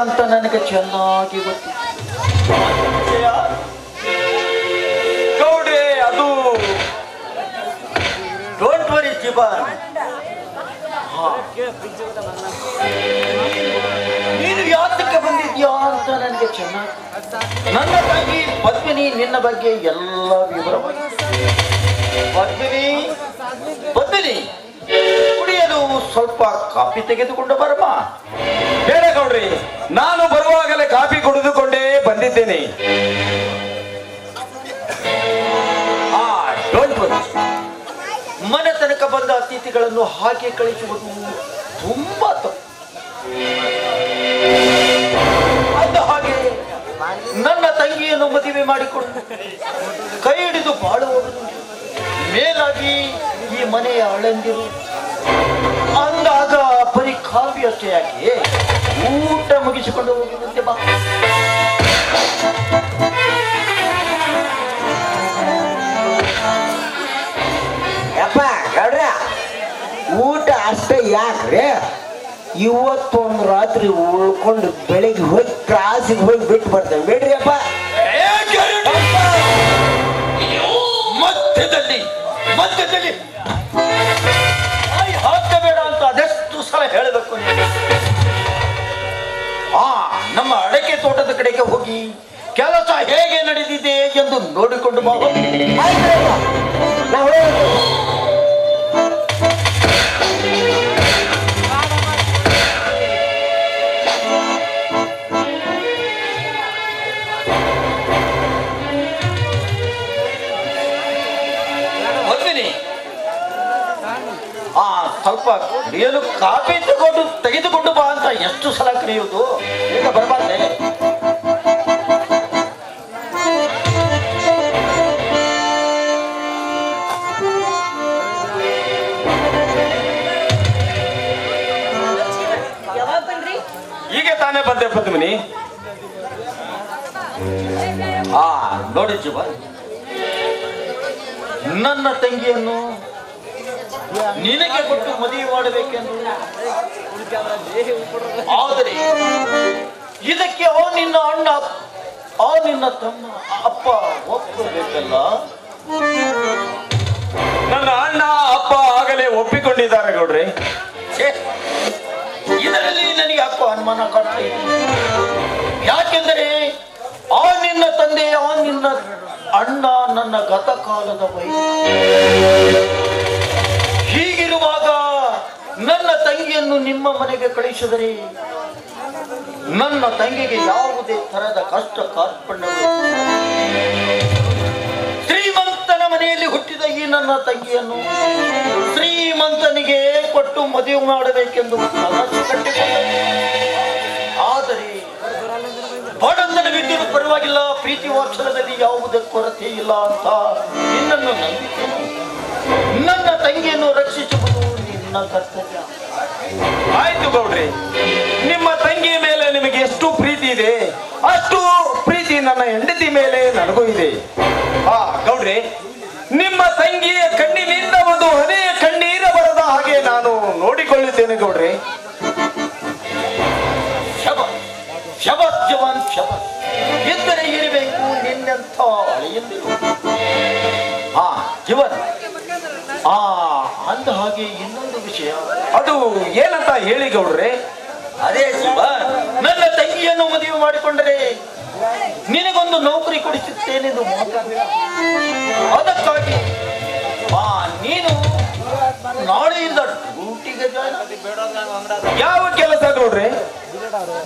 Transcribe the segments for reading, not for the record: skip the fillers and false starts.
ಅಂತ ನನಗೆ ಚೆನ್ನಾಗಿ ಗೊತ್ತು. ಗೌಡ್ರೆ, ಅದು ಡೋಂಟ್ ವರಿ ಜಿಬಾನ್. ನೀನು ಯಾತಕ್ಕೆ ಬಂದಿದ್ಯಾ ಅಂತ ನನಗೆ ಚೆನ್ನಾಗಿ. ನನ್ನ ತಂಗಿ ಪದ್ಮಿನಿ ನಿನ್ನ ಬಗ್ಗೆ ಎಲ್ಲ ವಿವರವಾಗಿ. ಪದ್ಮಿನಿ, ಪದ್ಮಿನಿ, ಕುಡಿಯಲು ಸ್ವಲ್ಪ ಕಾಫಿ ತೆಗೆದುಕೊಂಡು ಬರಮ್ಮ. ಬೇಡ ಗೌಡ್ರಿ, ನಾನು ಬರುವಾಗಲೇ ಕಾಫಿ ಕುಡಿದುಕೊಂಡೇ ಬಂದಿದ್ದೇನೆ. Don't worry. ಮನೆ ತನಕ ಬಂದ ಅತಿಥಿಗಳನ್ನು ಹಾಗೆ ಕಳಿಸುವುದು ತುಂಬಾ ತಪ್ಪು. ಅಂದ ಹಾಗೆ ನನ್ನ ತಂಗಿಯನ್ನು ಮದುವೆ ಮಾಡಿಕೊಂಡು ಕೈ ಹಿಡಿದು ಬಾಳುವವನು, ಮೇಲಾಗಿ ಈ ಮನೆಯ ಅಳಂದಿರು ಅಂದಾಗ ಬರೀ ಕಾಫಿ ಅಷ್ಟೇ ಯಾಕೆ, ಊಟ ಮುಗಿಸಿಕೊಂಡು ಹೋಗುವಂತೆ ಬಾ. ಯಪ್ಪ ಗೌಡ್ರ, ಊಟ ಅಷ್ಟೇ ಯಾಕ್ರೆ? ಇವತ್ತೊಂದು ರಾತ್ರಿ ಉಳ್ಕೊಂಡು ಬೆಳಿಗ್ಗೆ ಹೋಗಿ ಕ್ರಾಸಿಗೆ ಹೋಗಿ ಬಿಟ್ಟು ಬರ್ತೇವೆ. ಬೇಡ್ರಿ ಅಪ್ಪ. ಮಧ್ಯದಲ್ಲಿ ಮಧ್ಯದಲ್ಲಿ ಹಾಕಬೇಡ ಅಂತ ಅದೆಷ್ಟು ಸಲ ಹೇಳಬೇಕು. ನಮ್ಮ ಅಡಕೆ ತೋಟದ ಕಡೆಗೆ ಹೋಗಿ ಕೆಲಸ ಹೇಗೆ ನಡೆದಿದೆ ಎಂದು ನೋಡಿಕೊಂಡು ಬಾ. ಸ್ವಲ್ಪ ಕುಡಿಯಲು ಕಾಫಿ ತೆಗೆದುಕೊಂಡು ಬಾ ಅಂತ ಎಷ್ಟು ಸಲ ಕರೆಯುವುದು? ಈಗ ಬರಬಾರ್ದೆ? ಈಗ ತಾನೇ ಬಂದೆ ಪದ್ಮಿನಿ. ನೋಡಿ ಜೀವ, ನನ್ನ ತಂಗಿಯನ್ನು ನಿನಗೆ ಕೊಟ್ಟು ಮದುವೆ ಮಾಡಬೇಕೆಂದು. ಆದರೆ ಇದಕ್ಕೆ ನಿನ್ನ ಅಣ್ಣ, ನಿನ್ನ ತಮ್ಮ, ಅಪ್ಪ ಒಪ್ಪಬೇಕಲ್ಲ. ನನ್ನ ಅಣ್ಣ ಅಪ್ಪ ಆಗಲೇ ಒಪ್ಪಿಕೊಂಡಿದ್ದಾರೆ ಗೌಡ್ರೆ. ಇದರಲ್ಲಿ ನನಗೆ ಅಪ್ಪ ಅನುಮಾನ ಕಾಡ್ತಾ ಇದೆ. ಯಾಕೆಂದರೆ ನಿನ್ನ ತಂದೆ, ನಿನ್ನ ಅಣ್ಣ ನನ್ನ ಗತಕಾಲದ ಹೀಗಿರುವಾಗ ನನ್ನ ತಂಗಿಯನ್ನು ನಿಮ್ಮ ಮನೆಗೆ ಕಳಿಸಿದರೆ ನನ್ನ ತಂಗಿಗೆ ಯಾವುದೇ ತರಹದ ಕಷ್ಟ ಕಾರ್ಪಣ್ಯಗಳು. ಶ್ರೀಮಂತನ ಮನೆಯಲ್ಲಿ ಹುಟ್ಟಿದ ಈ ನನ್ನ ತಂಗಿಯನ್ನು ಶ್ರೀಮಂತನಿಗೆ ಕೊಟ್ಟು ಮದುವೆ ಮಾಡಬೇಕೆಂದು ಕನಸು ಕಟ್ಟಿಕೊಂಡೆ. ಆದರೆ ಬಡತನವಿದ್ದರೂ ಪರವಾಗಿಲ್ಲ, ಪ್ರೀತಿ ವಾತ್ಸಲ್ಯದಲ್ಲಿ ಯಾವುದೇ ಕೊರತೆ ಇಲ್ಲ ಅಂತ ನಿನ್ನನ್ನು ನಂಬಿದ್ದೇನೆ. ನನ್ನ ತಂಗಿಯನ್ನು ರಕ್ಷಿಸುವುದು ನಿನ್ನ ಕರ್ತವ್ಯ. ಆಯ್ತು ಗೌಡ್ರೆ, ನಿಮ್ಮ ತಂಗಿಯ ಮೇಲೆ ನಿಮಗೆ ಎಷ್ಟು ಪ್ರೀತಿ ಇದೆ ಅಷ್ಟು ಪ್ರೀತಿ ನನ್ನ ಹೆಂಡತಿ ಮೇಲೆ ನನಗೂ ಇದೆ. ಗೌಡ್ರೆ, ನಿಮ್ಮ ತಂಗಿಯ ಕಣ್ಣಿನಿಂದ ಒಂದು ಹನಿಯ ಕಣ್ಣೀರ ಬರದ ಹಾಗೆ ನಾನು ನೋಡಿಕೊಳ್ಳುತ್ತೇನೆ ಗೌಡ್ರೆ. ಶಬಸ್ ಜವಾನ್ ಶಬಸ್. ಇದ್ದರೆ ಇರಬೇಕು ನಿನ್ನಂಥ ಅಳೆಯಂದಿರು. ಜೀವನ್, ಅಂದ ಹಾಗೆ ಇನ್ನೊಂದು ವಿಷಯ. ಅದು ಏನಂತ ಹೇಳಿ ಗೌಡ್ರೆ? ಅದೇ ಜೀವನ್, ನನ್ನ ತಂಗಿಯನ್ನು ಮದುವೆ ಮಾಡಿಕೊಂಡರೆ ನಿನಗೊಂದು ನೌಕರಿ ಕೊಡಿಸುತ್ತೇನೆಂದು ಮಾತಾಡ. ಅದಕ್ಕಾಗಿ ನೀನು ನಾಳೆಯಿಂದ ಡ್ಯೂಟಿಗೆ ಜಾಯ್ನ್. ಯಾವ ಕೆಲಸ ಗೌಡ್ರೆ?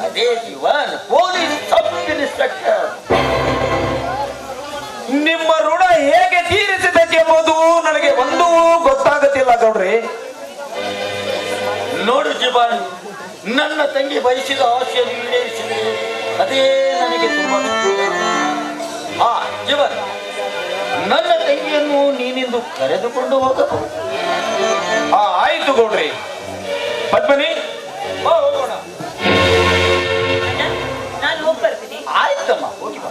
ಅದೇ ಜೀವನ್, ಪೊಲೀಸ್ ಸಬ್ ಇನ್ಸ್ಪೆಕ್ಟರ್. ನಿಮ್ಮ ಋಣ ಹೇಗೆ ತೀರಿಸಬೇಕೆಂಬುದು ನನಗೆ ಒಂದೂ ಗೊತ್ತಾಗುತ್ತಿಲ್ಲ ಗೌಡ್ರೆ. ನೋಡು ಜೀವನ್, ನನ್ನ ತಂಗಿ ಬಯಸಿದ ಆಸೆಯನ್ನು ಈಡೇರಿಸಿದೆ, ಅದೇ ನನಗೆ ತುಂಬಾ. ಜೀವನ್, ನನ್ನ ತಂಗಿಯನ್ನು ನೀನಿಂದು ಕರೆದುಕೊಂಡು ಹೋಗಬಹುದು. ಆಯ್ತು ಗೌಡ್ರಿ. ಪದ್ಮನಿ, ಹೋಗೋಣ. ನಾನು ಹೋಗಿ ಬರ್ತೀನಿ. ಆಯ್ತಮ್ಮ, ಹೋಗಿ ಬಾ.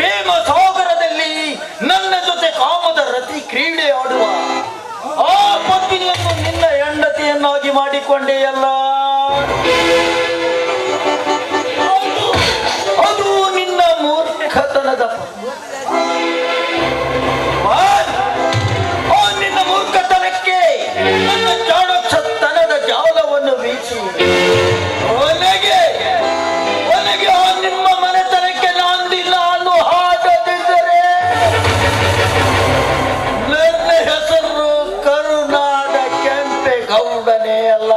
ಪ್ರೇಮ ಸಾಗರದಲ್ಲಿ ನನ್ನ ಜೊತೆ ಕಾಮದ ರತಿ ಕ್ರೀಡೆ ಆಡುವ ಆ ಪತ್ನಿಯನ್ನು ನಿನ್ನ ಹೆಂಡತಿಯನ್ನಾಗಿ ಮಾಡಿಕೊಂಡೆಯಲ್ಲ. ಅದು ನಿನ್ನ ಮೂರ್ಖತನದ ನಿನ್ನ ಮೂರ್ಖತನಕ್ಕೆ ನನ್ನ ಚಾಣಕ್ಷತನದ ಜಾಲವನ್ನು ಬೀಸಿ ಒನಗೆ ನಿಮ್ಮ ಮನೆತನಕ್ಕೆ ನಾಂದಿಲ್ಲ ಅನ್ನೋ ಹಾಡದಿದ್ದರೆ ನನ್ನ ಹೆಸರು ಕರುನಾಡ ಕೆಂಪೇಗೌಡನೇ ಅಲ್ಲ.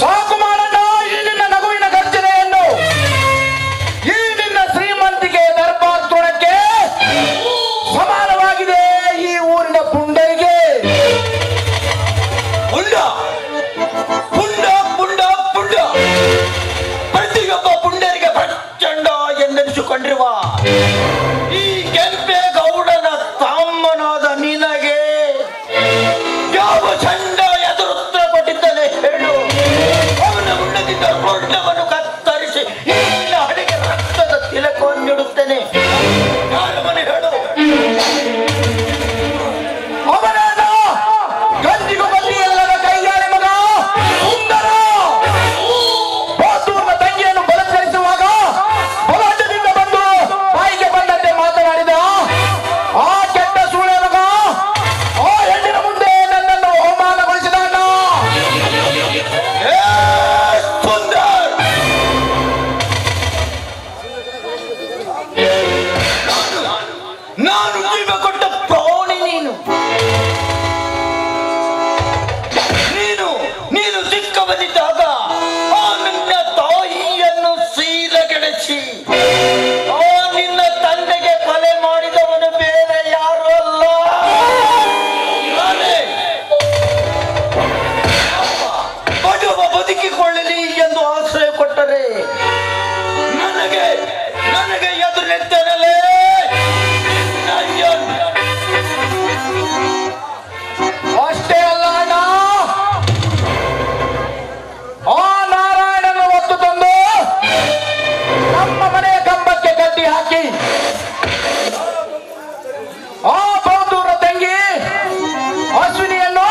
ಸಾಕು ಮಾಡೋಣ ಈ ನಿನ್ನ ನಗುವಿನ ಗರ್ಜನೆಯನ್ನು. ಈ ನಿನ್ನ ಶ್ರೀಮಂತಿಕೆ ದರ್ಬಾರ್ ತೋಳಕ್ಕೆ ಸಮಾನವಾಗಿದೆ ಈ ಊರಿನ ಪುಂಡರಿಗೆ. ಪುಂಡ ಪುಂಡ ಪುಂಡ ಪುಂಡ ಪ್ರತಿಯೊಬ್ಬ ಪುಂಡರಿಗೆ ಪ್ರಚಂಡ ಎಂದೆನಿಸಿಕೊಂಡಿರುವ ಈ ಕೆಂಪೇಗೌಡನ ತಮ್ಮನಾದ ನಿನಗೆ ಯಾವ ಚಂಡ ಎದುರುತ್ತರ ಕೊಟ್ಟಿದ್ದಾನೆ ಹೇಳು. ಅವನ ಉಣ್ಣದಿಂದ ಹೊಟ್ಟವನ್ನು ಕತ್ತರಿಸಿ ನಿನ್ನ ಹಣೆಗೆ ರಕ್ತದ ತಿಲಕವನ್ನಿಡುತ್ತೇನೆ. ಯಾರವನು ಹೇಳು. ಅವನೇನು ಗಂಜಿಗೂ ಬಲ್ಲಿಯಲ್ಲದ ಕೈಗಾಳೆ ಮಗ ಸುಂದರ. ಬಾತೂರ್ನ ತಂಗಿಯನ್ನು ಬಲತ್ಕರಿಸುವಾಗ ಬಲಾಟದಿಂದ ಬಂದು ಬಾಯಿಗೆ ಬಂದಂತೆ ಮಾತನಾಡಿದ ಆ ಕೆಟ್ಟ ಸೂಳೆ ಮಗ ಆ ಹೆಣ್ಣಿನ ಮುಂದೆ ನನ್ನನ್ನು ಅವಮಾನಗೊಳಿಸಿದ. ಏ ಸುಂದರ್, ನಾನು ಜೀವ ಕೊಟ್ಟ ಪ್ರಾಣಿ ನೀನು. ನೀನು ಚಿಕ್ಕವನಿದ್ದಾಗ ಆ ನಿನ್ನ ತಾಯಿಯನ್ನು ಸೀಲಗೆಡಿಸಿ ಆ ನಿನ್ನ ತಂದೆಗೆ ಕೊಲೆ ಮಾಡಿದವನು ಬೇರೆ ಯಾರು ಅಲ್ಲ, ನಾನೇ. ಬಡವ ಬದುಕಿಕೊಳ್ಳಲಿ ಎಂದು ಆಶ್ರಯ ಕೊಟ್ಟರೆ ನನಗೆ ಎದುರು ನಿಂತನಲೇ ಅಷ್ಟೇ ಅಲ್ಲ ಅಣ್ಣ, ಆ ನಾರಾಯಣನ ಒತ್ತು ತಂದು ನಮ್ಮ ಮನೆಯ ಕಂಬಕ್ಕೆ ಕಟ್ಟಿ ಹಾಕಿ ಆ ಬೌದ್ಧೂರ ತಂಗಿ ಅಶ್ವಿನಿಯನ್ನು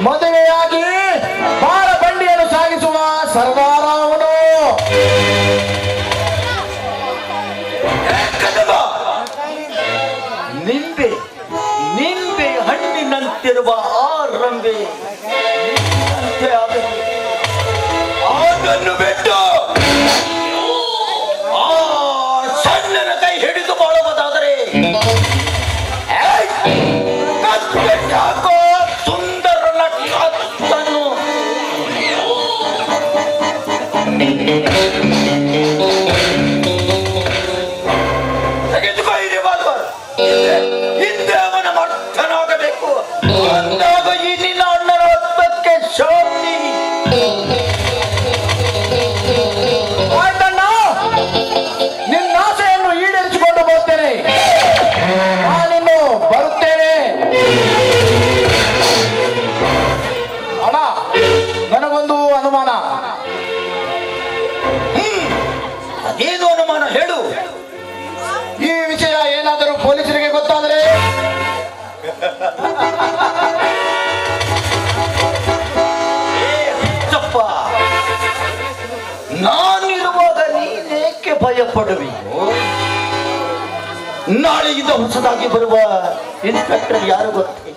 ಮದುವೆಯಾಗಿ ಬಾಳ ಬಂಡಿಯನ್ನು ಸಾಗಿಸುವ ಸರ್ದಾರ ಅವನು. ಕದವ ನಿಂಬೆ ಹಣ್ಣಿನಂತಿರುವ ಆ ರಂಬೆ ನಿನ್ನಂತೆ ಆಗಲಿ. ಅದನ್ನು ಬಿಟ್ಟು ಆ ಸಣ್ಣನ ಕೈ ಹಿಡಿದು ಬಾಳುವುದಾದರೆ ಕತ್ತೋ ಸುಂದರನ ಕತ್ತನ್ನು. ತೆಗೆದುಕೋ ಈ ರಿವಾಲ್ವರ್. ಹಿಂದೆ ಅವನ ಮರ್ಥನಾಗಬೇಕು. ಅಂದಾಗ ಈ ನಿನ್ನ ಅಣ್ಣನ ಆತ್ಮಕ್ಕೆ ಶಾಂತಿ. ಆಯ್ತಣ್ಣ, ನಿನ್ನ ಆಸೆಯನ್ನು ಈಡೇರಿಸಿಕೊಂಡು ಬರ್ತೇನೆ. ನಾನಿನ್ನು ಬರುತ್ತೇನೆ. ಅಣ್ಣ, ನನಗೊಂದು ಅನುಮಾನ. ಅದೇನು ಅನುಮಾನ ಹೇಳು. ಈ ವಿಷಯ ಏನಾದರೂ ಪೊಲೀಸರಿಗೆ ಗೊತ್ತಾದರೆ ಚಪ್ಪ, ನಾನಿರುವಾಗ ನೀನೇಕೆ ಭಯ ಪಡುವಿಯೋ? ನಾಳೆಯಿಂದ ಹೊಸದಾಗಿ ಬರುವ ಇನ್ಸ್ಪೆಕ್ಟರ್ ಯಾರು ಗೊತ್ತೇ?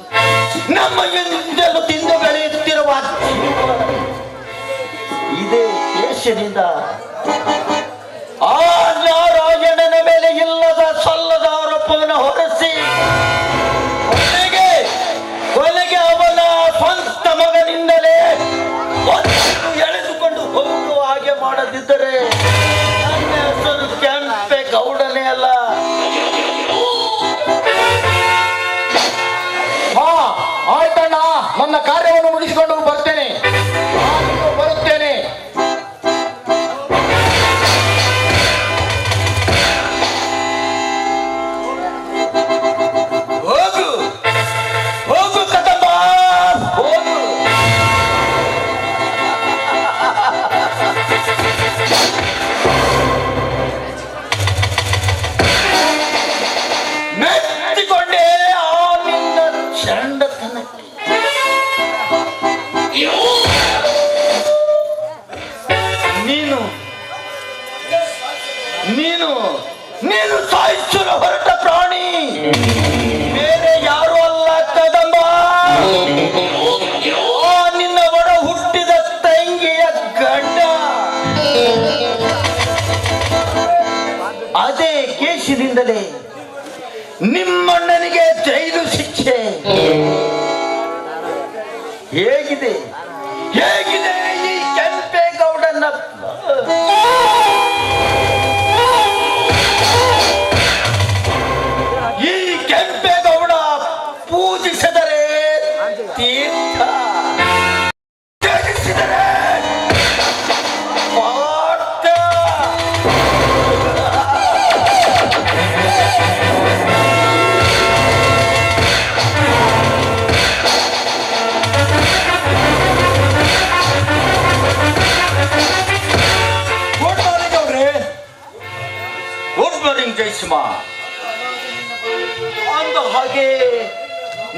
ನಮ್ಮ ಹಿಂದೆಲ್ಲೂ ತಿಂದು ಬೆಳೆಯುತ್ತಿರುವ ಇದೇ ದೇಶದಿಂದ ಆ ನಾರಾಯಣನ ಮೇಲೆ ಇಲ್ಲದ ಸಲ್ಲದ ಆರೋಪವನ್ನು ಹೊರಿಸಿ ಕೊನೆಗೆ ಅವನ ಸ್ವಂತ ಮಗನಿಂದಲೇ ಎಳೆದುಕೊಂಡು ಹೋಗುವ ಹಾಗೆ ಮಾಡದಿದ್ದರೆ ನನ್ನ ಹೆಸರು ಕೆಂಪೇಗೌಡನೇ ಅಲ್ಲ. ಆಯ್ತಣ್ಣ, ನನ್ನ ಕಾರ್ಯವನ್ನು ಮುಗಿಸಿಕೊಂಡು ಬರ್ತೇನೆ. ಬರುತ್ತೇನೆ. ಹೋಗು. ಬೇರೆ ಯಾರು ಅಲ್ಲ ಕದಂಬ, ನಿನ್ನ ಒಡ ಹುಟ್ಟಿದ ತಂಗಿಯ ಗಂಡ. ಅದೇ ಕೇಶಿನಿಂದಲೇ ನಿಮ್ಮಣ್ಣನಿಗೆ ಜೈಲು ಶಿಕ್ಷೆ. ಹೇಗಿದೆ ಹೇಗಿದೆ ಈ ಕೆಂಪೇಗೌಡನ ಈ ಕೆಂಪೇಗೌಡ ಪೂಜಿಸಿದರೆ ತೀರ್ಥ, ತ್ಯಜಿಸಿದರೆ ಪಾಠ. Good morning Jayasimha. ಅಂದ ಹಾಗೆ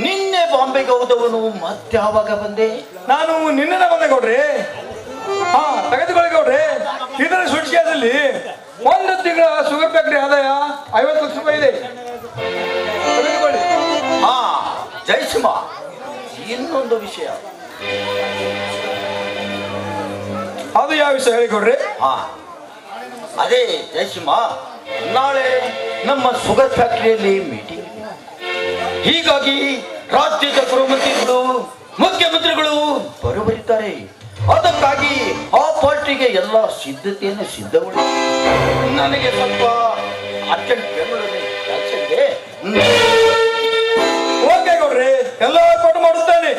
ನಿನ್ನೆ ಬಾಂಬೆಗೆ ಹೋದವನು ಮತ್ತೆ ಯಾವಾಗ ಬಂದೆ? ನಾನು ನಿನ್ನೆ ಬಂದೆ ಗೌಡ್ರಿ. ಹಾ, ತೆಗೆದುಕೊಳ್ಳಿ ಗೌಡ್ರಿ. ಇದರ ಸುಡ್ಕೇದಲ್ಲಿ 1 ತಿಂಗಳ ಶುಗರ್ ಫ್ಯಾಕ್ಟರಿ ಆದಾಯ 50 ಲಕ್ಷ ರೂಪಾಯಿ ಇದೆ. ತೆಗೆದುಕೊಳ್ಳಿ. ಹಾ ಜಯಸಿಂಹ, ಇನ್ನೊಂದು ವಿಷಯ. ಅದು ಯಾವ ವಿಷಯ ಹೇಳಿ ಗೌಡ್ರಿ? ಹಾ ಅದೇ ಜಯಸಿಂಹ, ನಾಳೆ ನಮ್ಮ ಶುಗರ್ ಫ್ಯಾಕ್ಟರಿಯಲ್ಲಿ ಮೀಟಿಂಗ್ ಇದೆ. ಹೀಗಾಗಿ ರಾಜ್ಯದ ಗೃಹಮಂತ್ರಿಗಳು, ಮುಖ್ಯಮಂತ್ರಿಗಳು ಬರುವರಿದ್ದಾರೆ. ಅದಕ್ಕಾಗಿ ಆ ಪಾರ್ಟಿಗೆ ಎಲ್ಲ ಸಿದ್ಧತೆಯನ್ನು ಸಿದ್ಧಗೊಳಿಸಿ ನನಗೆ ಸ್ವಲ್ಪ ಅರ್ಜೆಂಟ್ ಬೆಂಗಳೂರಿಗೆ ಕೆಲಸ ಇದೆ. ಓಕೆ ಗೌಡ್ರಿ, ಎಲ್ಲ ಏರ್ಪಾಟು ಮಾಡುತ್ತೇನೆ.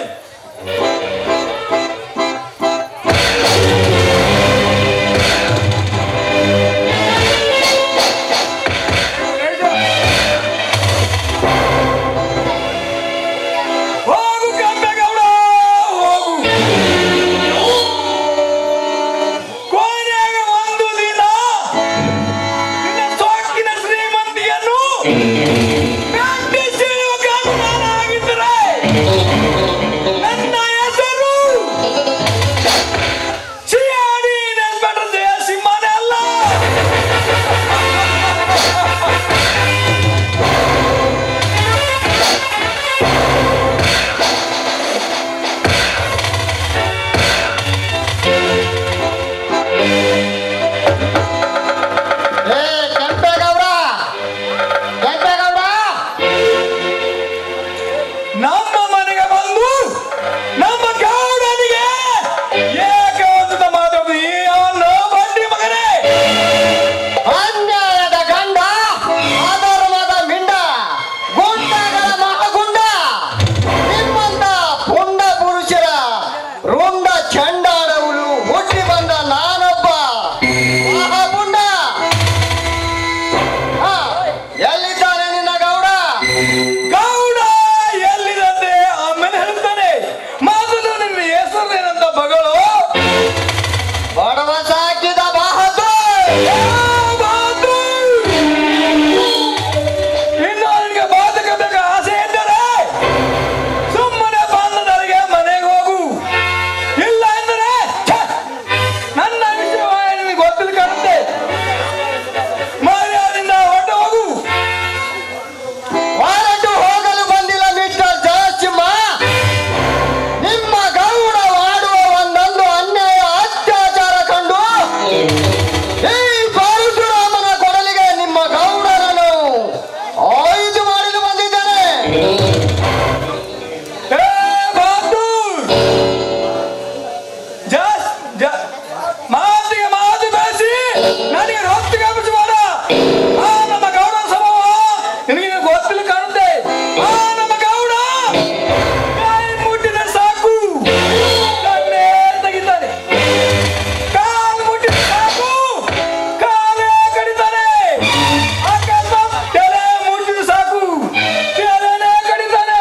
ಕಡಿತಾನೆ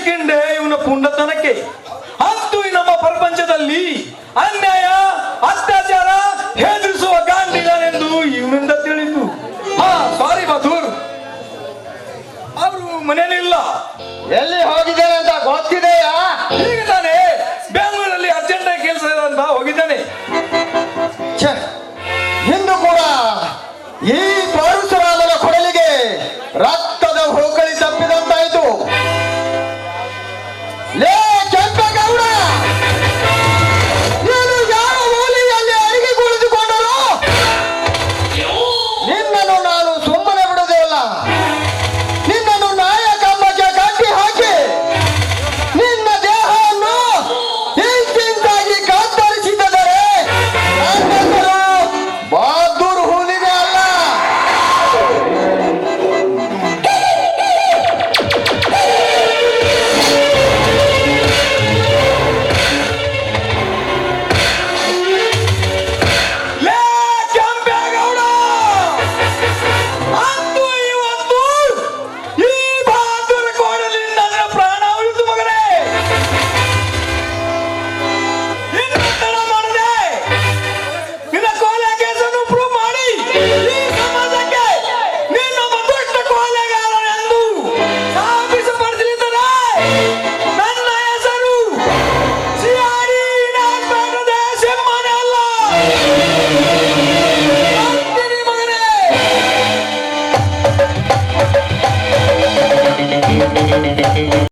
ಸಿಕ್ಕಿಂಡೆ ಇವನ ಪುಂಡತನಕ್ಕೆ. ಅಂತೂ ಈ ನಮ್ಮ ಪ್ರಪಂಚದಲ್ಲಿ ಅನ್ಯಾಯ ಅತ್ಯಾಚಾರ ಹೆದರಿಸುವ ಗಾಂಡಿಗನೆಂದು ಇವನಿಂದ ತಿಳಿದು. ಸಾರಿ ಬದೂರ್, ಅವರು ಮನೆಯಲ್ಲಿಲ್ಲ. ಎಲ್ಲಿ ಹೋಗಿದ್ದೇನೆ ಅಂತ ಗೊತ್ತಿದೆಯಾ? ಈಗ ತಾನೇ ಬೆಂಗಳೂರಲ್ಲಿ ಅರ್ಜೆಂಟ್ ಕೆಲಸ ಇದೆ ಅಂತ ಹೋಗಿದ್ದಾನೆ. ಇಂದು ಕೂಡ ಈ ಪರಶುರಾಮನ ಕೊಡಲಿಗೆ ರಕ್ತದ ಹೋಕಳಿ ತಪ್ಪಿದಂತಾಯಿತು. ಲೇ ಕೆಂಪೇಗೌಡ, ನೀನು ಯಾವ ಮೂಲೆಯಲ್ಲಿ ಅಡಿಗೆ ಕುಳಿತುಕೊಂಡರು? ನಿನ್ನನ್ನು ನಾನು ಸುಮ್ಮನೆ ಬಿಡುವುದಿಲ್ಲ. ನಿನ್ನನ್ನು ನಾಯ ಕಂಬಕ್ಕೆ ಕಟ್ಟಿ ಹಾಕಿ ನಿನ್ನ ದೇಹವನ್ನು ಇಂಚಿಂಚಾಗಿ ಕತ್ತರಿಸಿದರೆ ನನ್ನ ಹೆಸರು ಬಹದ್ದೂರ್ ಹುಲಿಗೆ ಅಲ್ಲ.